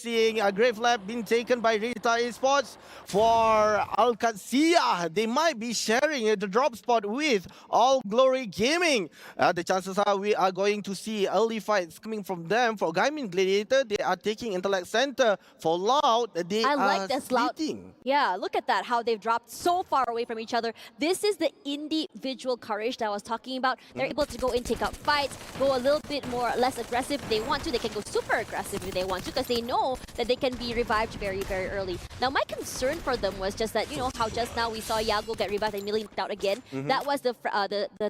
seeing a great flap being taken by Riyadh Esports for Al Qadsiya. They might be sharing the drop spot with All Glory Gaming. The chances are we are going to see early fights coming from them. For Gaimin Gladiator, they are taking Intellect Center. For Loud, they I are like this Loud. splitting. Yeah, look at that, how they've dropped so far away from each other. This is the individual courage that I was talking about. They're able to go in, take out fights, go a little bit more less aggressive if they want to. They can go super aggressive if they want to, because they know that they can be revived very, very early. Now, my concern for them was just that, you know, how just now we saw Yago get revived and immediately knocked out again. That was the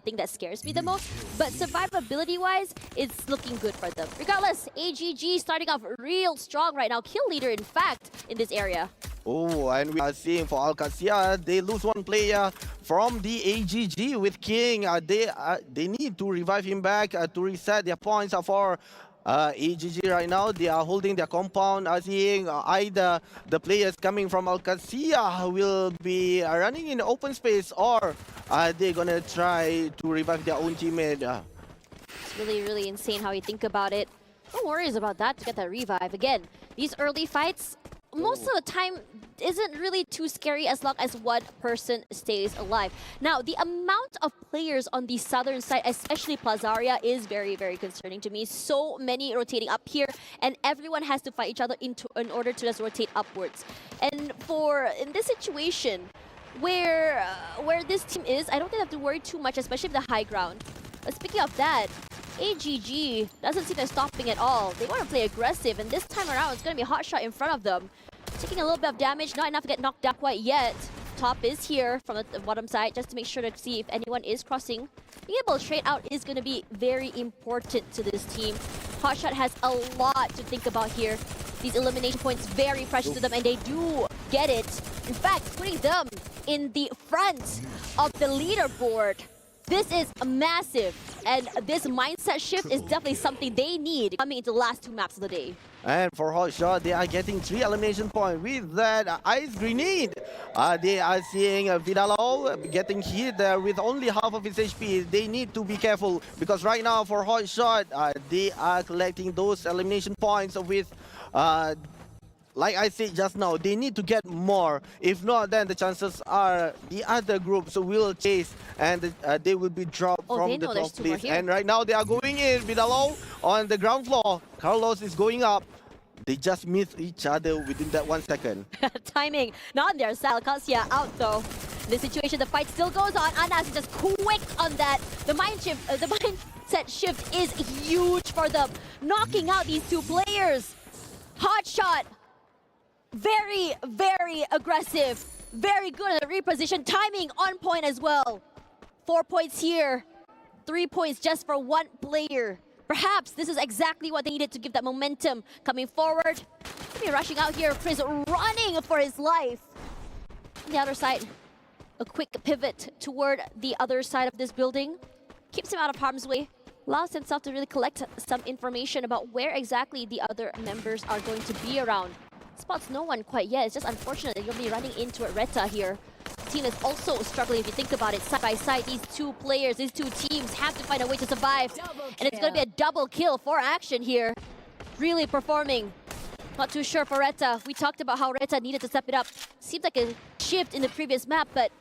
thing that scares me the most. But survivability-wise, it's looking good for them. Regardless, AGG starting off real strong right now. Kill leader, in fact, in this area. Oh, and we are seeing for Al Qadsiya, they lose one player from the AGG with King. They need to revive him back to reset their points for AGG right now. They are holding their compound, seeing either the players coming from Al Qadsiya will be running in open space, or are they gonna try to revive their own teammate? It's really, really insane how you think about it. No worries about that to get that revive. Again, these early fights, most of the time isn't really too scary as long as one person stays alive. Now, the amount of players on the southern side, especially Plazaria, is very, very concerning to me. So many rotating up here, and everyone has to fight each other in order to just rotate upwards. And in this situation, where this team is, I don't think I have to worry too much, especially with the high ground. But speaking of that, AGG doesn't seem to stopping at all. They want to play aggressive, and this time around, it's going to be a hot shot in front of them. Taking a little bit of damage, not enough to get knocked down quite yet. Top is here from the bottom side, just to make sure to see if anyone is crossing. Being able to trade out is going to be very important to this team. Hotshot has a lot to think about here. These elimination points very precious to them, and they do get it. In fact, putting them in the front of the leaderboard. This is massive, and this mindset shift is definitely something they need coming into the last two maps of the day. And for Hotshot, they are getting 3 elimination points with that ice grenade. They are seeing Vidalo getting hit with only half of his HP. They need to be careful, because right now for Hotshot, they are collecting those elimination points with like I said just now, they need to get more. If not, then the chances are the other groups will chase, and they will be dropped from the top place. And right now they are going in. Vidalo on the ground floor. Carlos is going up. They just miss each other within that 1 second. Timing, not on their side. Qadsiya out though. The situation, the fight still goes on. Anas is just quick on that. The mindset shift is huge for them. Knocking out these two players. Hotshot. Very, very aggressive. Very good at the reposition. Timing on point as well. 4 points here. 3 points just for one player. Perhaps this is exactly what they needed to give that momentum. Coming forward. Rushing out here. Chris running for his life. On the other side, a quick pivot toward the other side of this building. Keeps him out of harm's way. Allows himself to really collect some information about where exactly the other members are going to be around. Spots no one quite yet. It's just unfortunate that you'll be running into Reta here. The team is also struggling if you think about it. Side by side, these two players, these two teams have to find a way to survive. And it's going to be a double kill for Action here. Really performing. Not too sure for Reta. We talked about how Reta needed to step it up. Seems like a shift in the previous map, but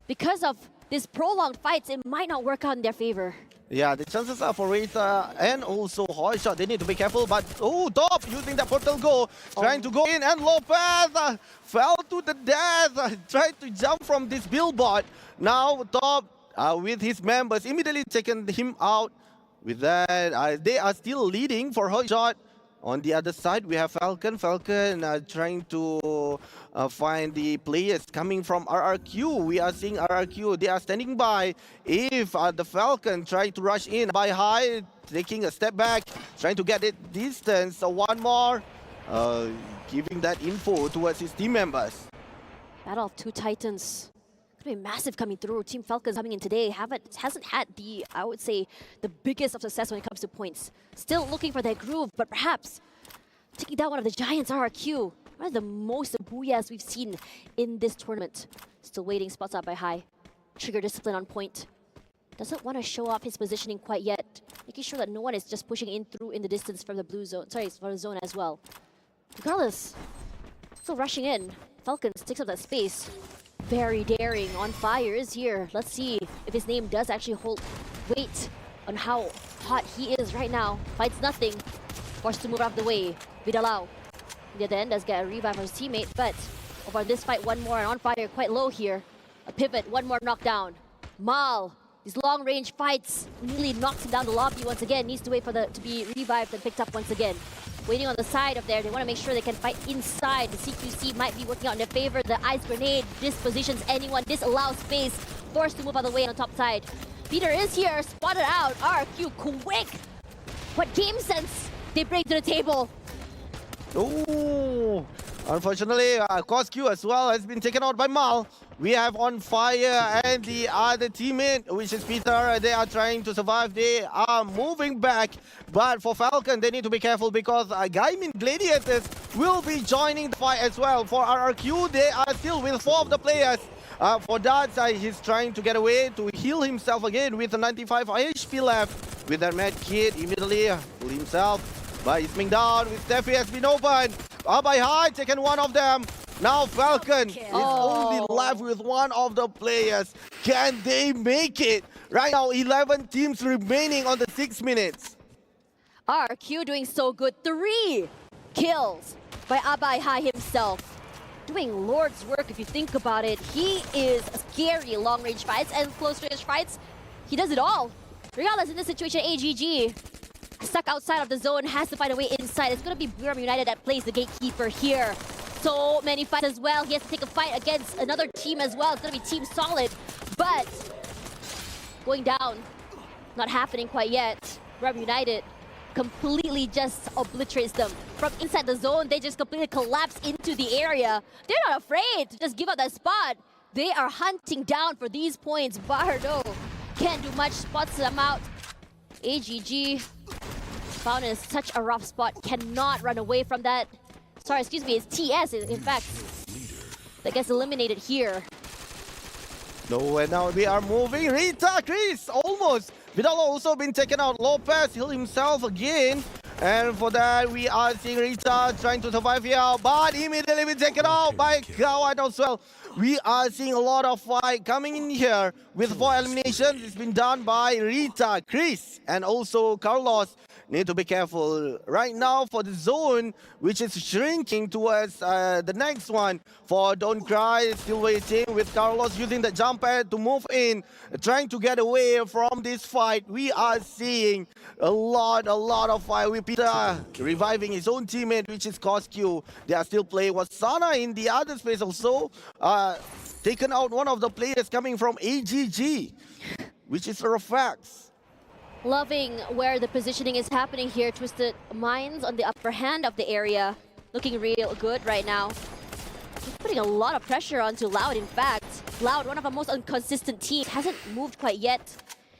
because of this prolonged fights, it might not work out in their favor. Yeah, the chances are for Reta and also Hotshot. They need to be careful, but Top using that portal go, trying to go in, and Lopez fell to the death, tried to jump from this billboard. Now Top with his members immediately taken him out. With that, they are still leading for Hotshot. On the other side, we have Falcon. Falcon trying to find the players coming from RRQ. We are seeing RRQ. They are standing by. If the Falcon trying to rush in by high, taking a step back, trying to get it distance. So one more, giving that info towards his team members. Battle of two Titans. Could be massive coming through. Team Falcons coming in today hasn't had the, I would say, the biggest of success when it comes to points. Still looking for that groove, but perhaps taking down one of the Giants, RRQ. One of the most booyahs we've seen in this tournament. Still waiting, spots out by high. Trigger discipline on point. Doesn't want to show off his positioning quite yet. Making sure that no one is just pushing in through in the distance from the blue zone. Sorry, from the zone as well. Regardless, still rushing in. Falcons takes up that space. Very daring. On fire is here. Let's see if his name does actually hold weight on how hot he is right now. Fights nothing. Forced to move out of the way. Vidalao. The other end does get a revive for his teammate, but over this fight, one more, and on fire, quite low here. A pivot, one more knockdown. Mal, these long-range fights nearly knocks him down the lobby once again. Needs to wait for to be revived and picked up once again. Waiting on the side of there, they want to make sure they can fight inside. The CQC might be working out in their favor. The ice grenade dispositions anyone, disallows space. Forced to move out of the way on the top side. Peter is here, spotted out. RQ quick. What game sense they bring to the table? Oh, unfortunately, Cosq as well has been taken out by Mal. We have On Fire and the other teammate, which is Peter. They are trying to survive. They are moving back. But for Falcon, they need to be careful because Gaimin Gladiators will be joining the fight as well. For RRQ, they are still with 4 of the players. For Darts, he's trying to get away to heal himself again with 95 HP left. With that med kit, immediately pull himself. But he's coming down with Steffi has been open. Up by high, taken one of them. Now Falcon is only left with one of the players. Can they make it? Right now, 11 teams remaining on the 6 minutes. RQ doing so good. 3 kills by Abai Hai himself. Doing Lord's work if you think about it. He is scary long-range fights and close-range fights. He does it all. Regardless, in this situation, AGG stuck outside of the zone, has to find a way inside. It's going to be Buram United that plays the gatekeeper here. So many fights as well. He has to take a fight against another team as well. It's going to be Team Solid. But going down, not happening quite yet. Buram United completely just obliterates them. From inside the zone, they just completely collapse into the area. They're not afraid to just give up that spot. They are hunting down for these points. Bardo can't do much, spots them out. AGG found in such a rough spot, cannot run away from that. Sorry, excuse me, it's TS in fact that gets eliminated here. No, and now we are moving. Rita, Chris, almost. Vidal also been taken out. Lopez healed himself again. And for that, we are seeing Rita trying to survive here, but immediately been taken out by Kawan as well. We are seeing a lot of fight coming in here with 4 eliminations. It's been done by Rita, Chris, and also Carlos. Need to be careful right now for the zone, which is shrinking towards the next one. For Don't Cry, still waiting with Carlos using the jump pad to move in, trying to get away from this fight. We are seeing a lot of fight with Peter reviving his own teammate, which is Cosq. They are still playing Wasana in the other space also. Taken out one of the players coming from AGG, which is Rafax. Loving where the positioning is happening here. Twisted Minds on the upper hand of the area. Looking real good right now. He's putting a lot of pressure onto Loud, in fact. Loud, one of the most inconsistent teams, hasn't moved quite yet.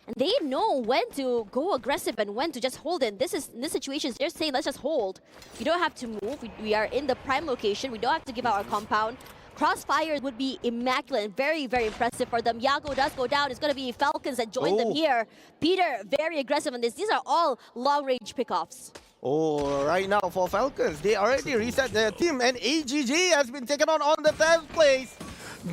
And they know when to go aggressive and when to just hold in. In this situation, they're saying, let's just hold. You don't have to move. We are in the prime location. We don't have to give out our compound. Crossfire would be immaculate and very, very impressive for them. Yago does go down. It's going to be Falcons that join them here. Peter, very aggressive on this. These are all long-range pickoffs. Oh, right now for Falcons, they already reset their team, and AGG has been taken on the 10th place.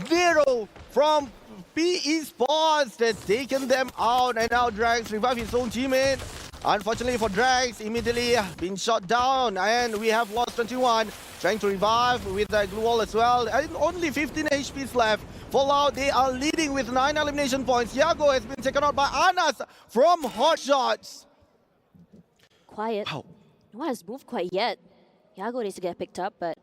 Zero from Esports that's taken them out, and now Drax revive his own teammate. Unfortunately for Drax, immediately been shot down, and we have lost 21. Trying to revive with the glue wall as well, and only 15 HPs left. Fallout, they are leading with 9 elimination points. Yago has been taken out by Anas from Hot Shots. Quiet. Wow. No one has moved quite yet. Yago needs to get picked up, but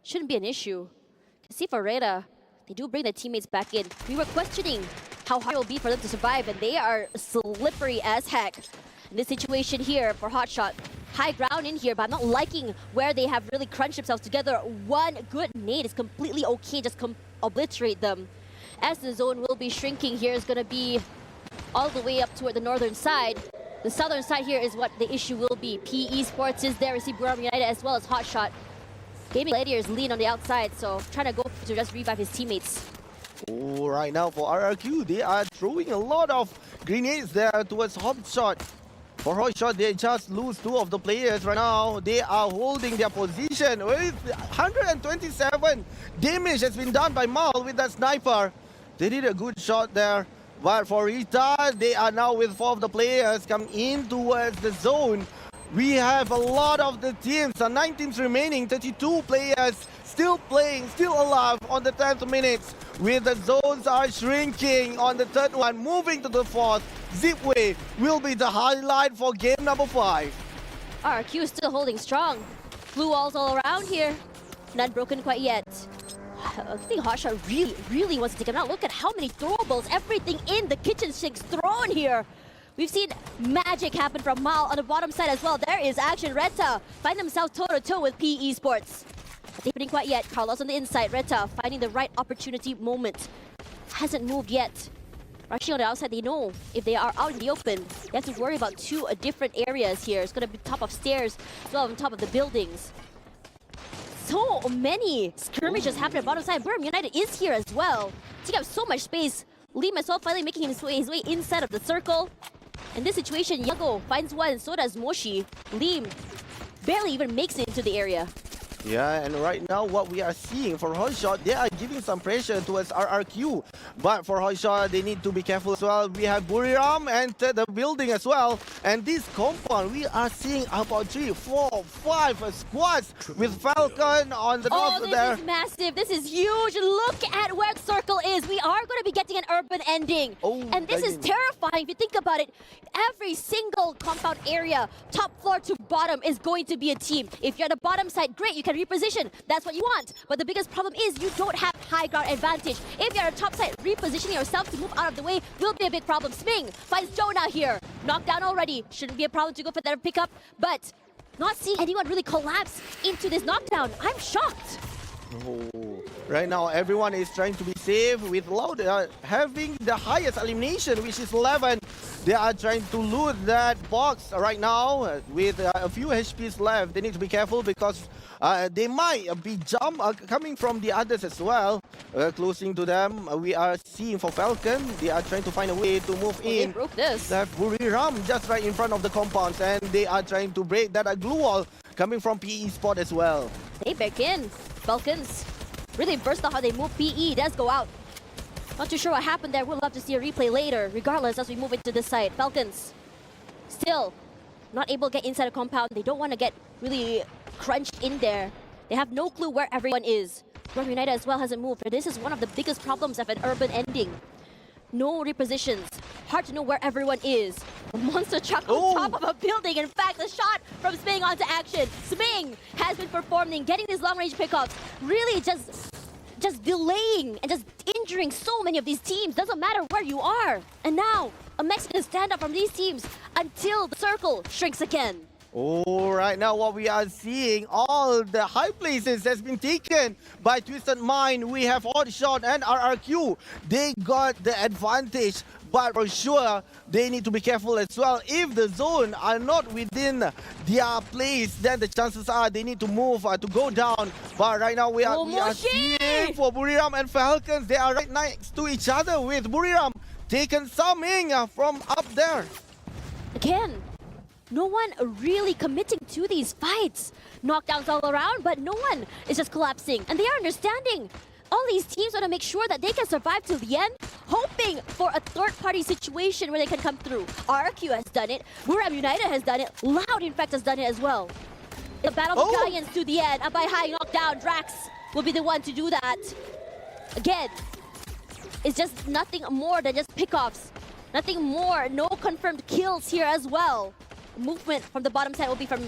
shouldn't be an issue. You can see for Reda, they do bring their teammates back in. We were questioning how hard it will be for them to survive, and they are slippery as heck. In this situation here for Hotshot, high ground in here, but I'm not liking where they have really crunched themselves together. One good nade is completely okay, just obliterate them. As the zone will be shrinking here, is going to be all the way up toward the northern side. The southern side here is what the issue will be. PE Sports is there, we see Buram United as well as Hotshot. Gaming Gladiators lean on the outside, so trying to go to just revive his teammates. Oh, right now for RRQ, they are throwing a lot of grenades there towards Hotshot. For Hotshot, they just lose 2 of the players right now. They are holding their position with 127 damage has been done by Mal with that sniper. They did a good shot there. But for Rita, they are now with 4 of the players coming in towards the zone. We have a lot of the teams, 9 teams remaining, 32 players still playing, still alive on the 10th minutes. With the zones are shrinking on the 3rd one, moving to the 4th. Zipway will be the highlight for game number 5. RRQ is still holding strong. Blue walls all around here. None broken quite yet. I think Hotshot really wants to take him out. Look at how many throwables, everything in the kitchen sinks thrown here. We've seen magic happen from Mal on the bottom side as well. There is action. Reta find themselves toe-to-toe with PE Esports. Not happening quite yet. Carlos on the inside. Reta finding the right opportunity moment. Hasn't moved yet. Rushing on the outside, they know if they are out in the open, they have to worry about 2 different areas here. It's going to be top of stairs as well on top of the buildings. So many skirmishes happening at bottom side. Burm United is here as well. Taking up so much space. Liam as well finally making his way inside of the circle. In this situation, Yago finds one, and so does Moshi. Liam barely even makes it into the area. Yeah, and right now what we are seeing for Hotshot, they are giving some pressure towards RRQ. But for Hotshot, they need to be careful as well. We have Buriram enter the building as well. And this compound, we are seeing about 3, 4, 5 squads with Falcon on the top there. This is massive. This is huge. Look at where the circle is. We are going to be getting an urban ending. And this is terrifying if you think about it. Every single compound area, top floor to bottom, is going to be a team. If you're at the bottom side, great, you can reposition. That's what you want. But the biggest problem is you don't have high ground advantage. If you're at the top side, repositioning yourself to move out of the way will be a big problem. Sming finds Jonah here. Knocked down already. Shouldn't be a problem to go for that pickup. But not seeing anyone really collapse into this knockdown. I'm shocked. Oh, right now everyone is trying to be safe with Loud having the highest elimination, which is 11. They are trying to loot that box right now with a few HPs left. They need to be careful because they might be coming from the others as well. Closing to them, we are seeing for Falcon. They are trying to find a way to move in. They broke this. They have Buriram just right in front of the compounds, and they are trying to break that glue wall coming from PE Spot as well. They back in. Falcons really versed on how they move. PE does go out. Not too sure what happened there. We'll have to see a replay later, regardless, as we move into this side. Falcons still not able to get inside the compound. They don't want to get really crunched in there. They have no clue where everyone is. Burm United as well hasn't moved. This is one of the biggest problems of an urban ending. No repositions. Hard to know where everyone is. A monster truck on top of a building. In fact, the shot from Sming onto action. Sming has been performing, getting these long-range pickups. Really just delaying and just injuring so many of these teams. Doesn't matter where you are. And now, a Mexican stand-up from these teams until the circle shrinks again. Oh, right now what we are seeing, all the high places has been taken by Twisted Mind. We have Hotshot and RRQ. They got the advantage, but for sure, they need to be careful as well. If the zone are not within their place, then the chances are they need to move to go down. But right now we are seeing for Buriram and Falcons. They are right next to each other with Buriram taking something from up there. Again, no one really committing to these fights. Knockdowns all around, but no one is just collapsing. And they are understanding. All these teams want to make sure that they can survive till the end, hoping for a third-party situation where they can come through. RRQ has done it. Burm United has done it. Loud, in fact, has done it as well. The Battle of the Giants to the end. Up by high knockdown. Drax will be the one to do that. Again, it's just nothing more than just pickoffs. Nothing more. No confirmed kills here as well. Movement from the bottom side will be from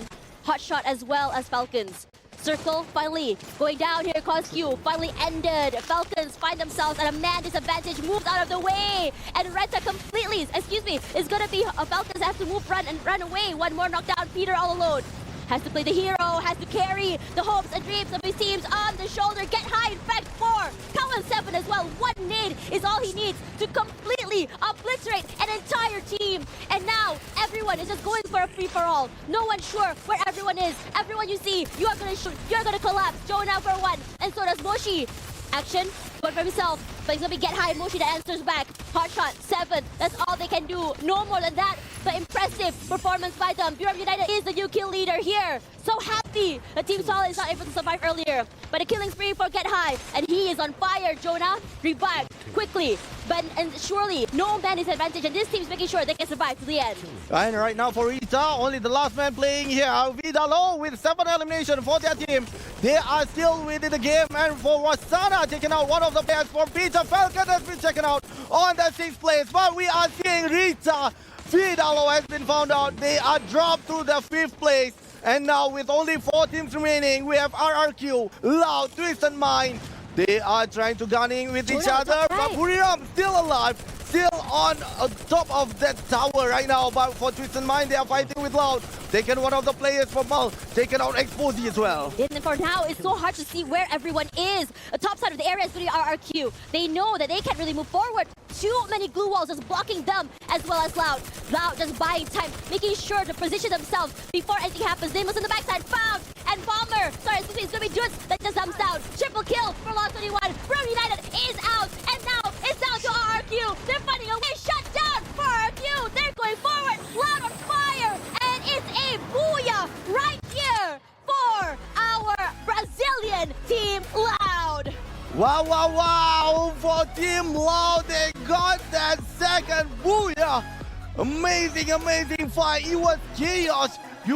Hotshot as well as Falcons. Circle finally going down here. Cosq finally ended. Falcons find themselves at a man disadvantage. Moved out of the way. And Renta completely, is going to be Falcons have to move, run away. One more knockdown. Peter all alone. Has to play the hero, has to carry the hopes and dreams of his teams on the shoulder. Get high, in fact, 4. Count on 7 as well. 1 nade is all he needs to completely obliterate an entire team. And now, everyone is just going for a free-for-all. No one sure where everyone is. Everyone you see, you're gonna collapse. Jonah for 1, and so does Moshi. Action, going for himself, but he's gonna be Get High. Moshi that answers back. Hotshot, 7. That's all they can do. No more than that. The impressive performance by them. Bureau United is the new kill leader here. So happy the Team Solid is not able to survive earlier. But a killing spree for Get High. And he is on fire. Jonah revived quickly. And surely, no man is advantage. And this team's making sure they can survive to the end. And right now for Rita, only the last man playing here. Vidalo with 7 elimination for their team. They are still within the game. And for Wasana taking out one of the players. For Peter Falcon has been taken out on the 6th place. But we are seeing Rita. Vidalo has been found out. They are dropped to the 5th place. And now with only 4 teams remaining, we have RRQ, Loud, Twist and Mind. They are trying to gunning with each other, but Buriram still alive, still on top of that tower right now. But for Twist and Mind, they are fighting with Loud. Taken one of the players from Mal, taken out Exposy as well. And for now, it's so hard to see where everyone is. The top side of the area is really RRQ. They know that they can't really move forward. Too many glue walls just blocking them, as well as Loud. Loud just buying time, making sure to position themselves before anything happens. Demos on the backside, found, and Bomber. Sorry, excuse me, it's gonna be Juts that just jumps down. Triple kill for Lost 21. Bro United is out, and now it's down to RRQ. They're finding a way shut down for RRQ. They're going forward, Loud on fire, and it's a booyah right here for our Brazilian Team Loud. Wow, wow, wow! For Team Loud, they got that second booyah! Amazing, amazing fight. It was chaos